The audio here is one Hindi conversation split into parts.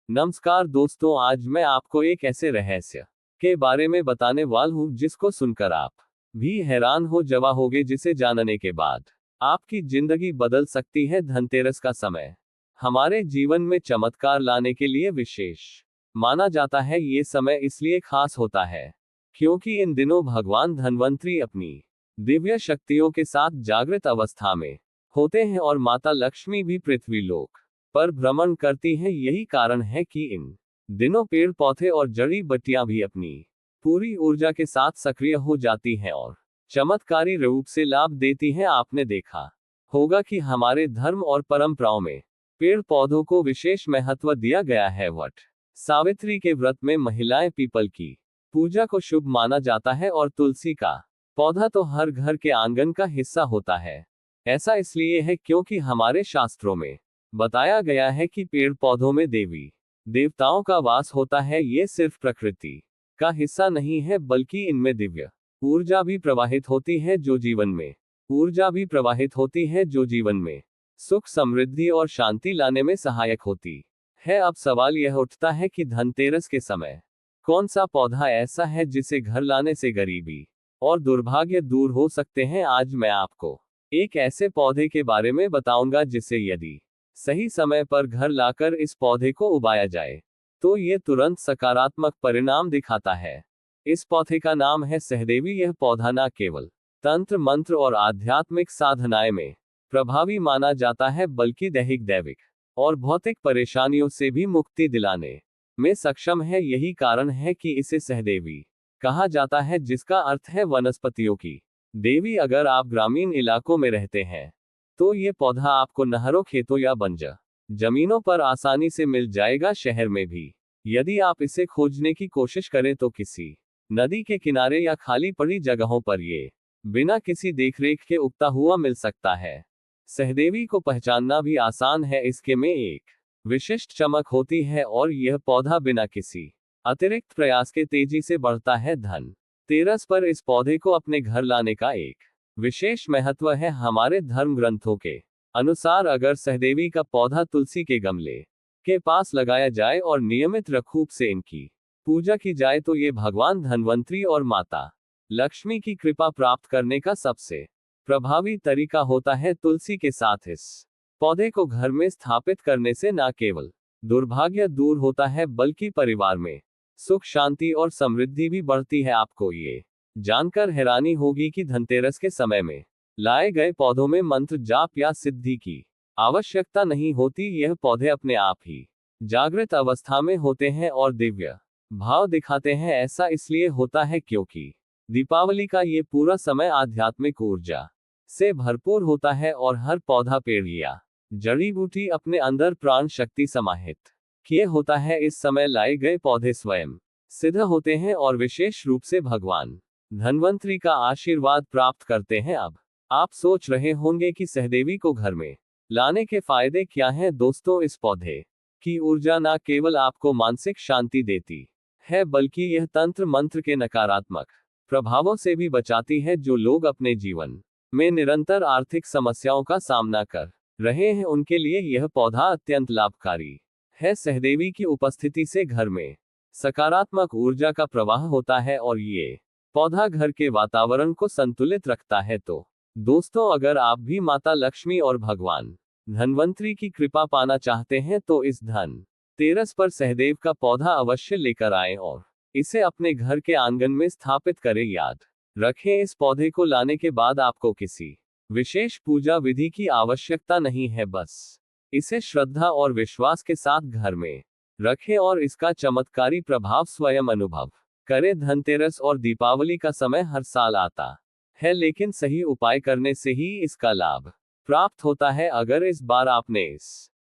नमस्कार दोस्तों, आज मैं आपको एक ऐसे रहस्य के बारे में बताने वाला हूँ जिसको सुनकर आप भी हैरान हो जाओगे, जिसे जानने के बाद आपकी जिंदगी बदल सकती है। धनतेरस का समय हमारे जीवन में चमत्कार लाने के लिए विशेष माना जाता है। ये समय इसलिए खास होता है क्योंकि इन दिनों भगवान धन्वंतरी अपनी दिव्य शक्तियों के साथ जागृत अवस्था में होते हैं और माता लक्ष्मी भी पृथ्वी लोक पर भ्रमण करती हैं। यही कारण है कि इन दिनों पेड़ पौधे और जड़ी बट्टियां भी अपनी पूरी ऊर्जा के साथ सक्रिय हो जाती हैं और चमत्कारी रूप से लाभ देती हैं। आपने देखा होगा कि हमारे धर्म और परंपराओं में पेड़ पौधों को विशेष महत्व दिया गया है। वट सावित्री के व्रत में महिलाएं पीपल की पूजा को शुभ माना जाता है और तुलसी का पौधा तो हर घर के आंगन का हिस्सा होता है। ऐसा इसलिए है क्योंकि हमारे शास्त्रों में बताया गया है कि पेड़ पौधों में देवी देवताओं का वास होता है। ये सिर्फ प्रकृति का हिस्सा नहीं है, बल्कि इनमें दिव्य ऊर्जा भी प्रवाहित होती है जो जीवन में सुख समृद्धि और शांति लाने में सहायक होती है। अब सवाल यह उठता है कि धनतेरस के समय कौन सा पौधा ऐसा है जिसे घर लाने से गरीबी और दुर्भाग्य दूर हो सकते हैं। आज मैं आपको एक ऐसे पौधे के बारे में बताऊंगा जिसे यदि सही समय पर घर लाकर इस पौधे को उगाया जाए तो ये तुरंत सकारात्मक परिणाम दिखाता है। इस पौधे का नाम है सहदेवी। यह पौधा न केवल तंत्र मंत्र और आध्यात्मिक साधनाएं में प्रभावी माना जाता है, बल्कि दैहिक और भौतिक परेशानियों से भी मुक्ति दिलाने में सक्षम है। यही कारण है कि इसे सहदेवी कहा जाता है, जिसका अर्थ है वनस्पतियों की देवी। अगर आप ग्रामीण इलाकों में रहते हैं तो ये पौधा आपको नहरों, खेतों या बंजर जमीनों पर आसानी से मिल जाएगा। शहर में भी यदि आप इसे खोजने की कोशिश करें तो किसी नदी के किनारे या खाली पड़ी जगहों पर ये बिना किसी देखरेख के उगता हुआ मिल सकता है। सहदेवी को पहचानना भी आसान है। इसके में एक विशिष्ट चमक होती है और यह पौधा बिना किसी अतिरिक्त प्रयास के तेजी से बढ़ता है। धन तेरस पर इस पौधे को अपने घर लाने का एक विशेष महत्व है। हमारे धर्म ग्रंथों के अनुसार अगर सहदेवी का पौधा तुलसी के गमले के पास लगाया जाए और नियमित रूप से इनकी पूजा की जाए तो ये भगवान धन्वंतरी और माता लक्ष्मी की कृपा प्राप्त करने का सबसे प्रभावी तरीका होता है। तुलसी के साथ इस पौधे को घर में स्थापित करने से न केवल दुर्भाग्य दूर होता है, बल्कि परिवार में सुख शांति और समृद्धि भी बढ़ती है। आपको ये जानकर हैरानी होगी कि धनतेरस के समय में लाए गए पौधों में मंत्र जाप या सिद्धि की आवश्यकता नहीं होती। यह पौधे अपने आप ही जागृत अवस्था में होते हैं और दिव्य भाव दिखाते हैं। ऐसा इसलिए होता है क्योंकि दीपावली का ये पूरा समय आध्यात्मिक ऊर्जा से भरपूर होता है और हर पौधा, पेड़ या जड़ी बूटी अपने अंदर प्राण शक्ति समाहित किए होता है। इस समय लाए गए पौधे स्वयं सिद्ध होते हैं और विशेष रूप से भगवान धन्वंतरी का आशीर्वाद प्राप्त करते हैं। अब आप सोच रहे होंगे कि सहदेवी को घर में लाने के फायदे क्या हैं। दोस्तों, इस पौधे की ऊर्जा न केवल आपको मानसिक शांति देती है, बल्कि यह तंत्र मंत्र के नकारात्मक प्रभावों से भी बचाती है। जो लोग अपने जीवन में निरंतर आर्थिक समस्याओं का सामना कर रहे हैं, उनके लिए यह पौधा अत्यंत लाभकारी है। सहदेवी की उपस्थिति से घर में सकारात्मक ऊर्जा का प्रवाह होता है और ये पौधा घर के वातावरण को संतुलित रखता है। तो दोस्तों, अगर आप भी माता लक्ष्मी और भगवान धन्वंतरी की कृपा पाना चाहते हैं तो इस धन तेरस पर सहदेव का पौधा अवश्य लेकर आएं और इसे अपने घर के आंगन में स्थापित करें। याद रखें, इस पौधे को लाने के बाद आपको किसी विशेष पूजा विधि की आवश्यकता नहीं है। बस इसे श्रद्धा और विश्वास के साथ घर में रखें और इसका चमत्कारी प्रभाव स्वयं अनुभव करें। धनतेरस और दीपावली का समय हर साल आता है, लेकिन सही उपाय करने से ही इसका लाभ प्राप्त होता है। अगर इस बार आपने इस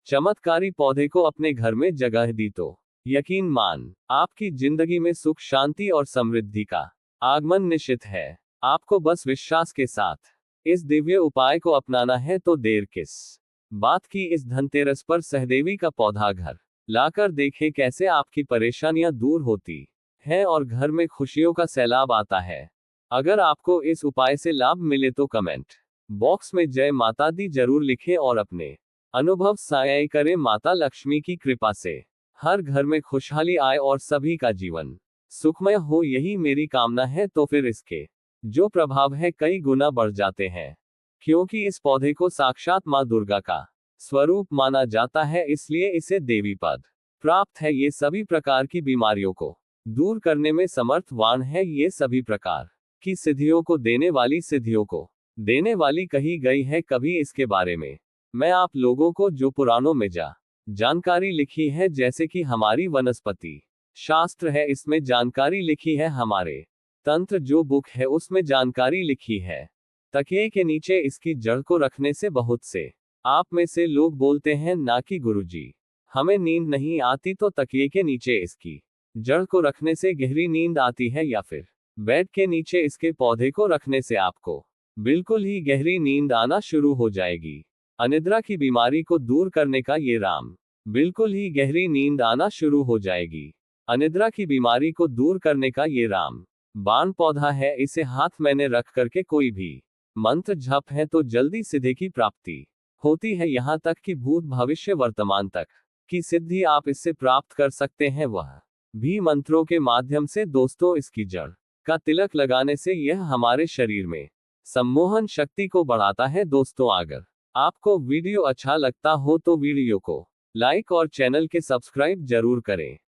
चमत्कारी पौधे को अपने घर में जगह दी तो यकीन मान आपकी जिंदगी में सुख शांति और समृद्धि का आगमन निश्चित है। आपको बस विश्वास के साथ इस दिव्य उपाय को अपनाना है। तो देर किस बात की, इस धनतेरस पर सहदेवी का पौधा घर लाकर देखें कैसे आपकी परेशानियां दूर होती है और घर में खुशियों का सैलाब आता है। अगर आपको इस उपाय से लाभ मिले तो कमेंट बॉक्स में जय माता दी जरूर लिखें और अपने अनुभव साझा करें। माता लक्ष्मी की कृपा से हर घर में खुशहाली आए और सभी का जीवन सुखमय हो, यही मेरी कामना है। तो फिर इसके जो प्रभाव है कई गुना बढ़ जाते हैं, क्योंकि इस पौधे को साक्षात माँ दुर्गा का स्वरूप माना जाता है, इसलिए इसे देवी पद प्राप्त है। ये सभी प्रकार की बीमारियों को दूर करने में समर्थवान है। ये सभी प्रकार की सिद्धियों को देने वाली कही गई है। कभी इसके बारे में मैं आप लोगों को जो पुराणों में जानकारी लिखी है, जैसे कि हमारी वनस्पति शास्त्र है, इसमें जानकारी लिखी है। हमारे तंत्र जो बुक है उसमें जानकारी लिखी है। तकिए के नीचे इसकी जड़ को रखने से बहुत से आप में से लोग बोलते हैं ना कि गुरुजी हमें नींद नहीं आती, तो तकिए के नीचे इसकी जड़ को रखने से गहरी नींद आती है, या फिर बेड के नीचे इसके पौधे को रखने से आपको बिल्कुल ही गहरी नींद आना शुरू हो जाएगी। अनिद्रा की बीमारी को दूर करने का ये राम बिल्कुल ही गहरी नींद आना शुरू हो जाएगी। अनिद्रा की बीमारी को दूर करने का ये राम बाण पौधा है। इसे हाथ मैंने रख करके कोई भी मंत्र जप है तो जल्दी सिद्धि की प्राप्ति होती है। यहाँ तक कि भूत भविष्य वर्तमान तक की सिद्धि आप इससे प्राप्त कर सकते हैं, वह भी मंत्रों के माध्यम से। दोस्तों, इसकी जड़ का तिलक लगाने से यह हमारे शरीर में सम्मोहन शक्ति को बढ़ाता है। दोस्तों, अगर आपको वीडियो अच्छा लगता हो तो वीडियो को लाइक और चैनल के सब्सक्राइब जरूर करें।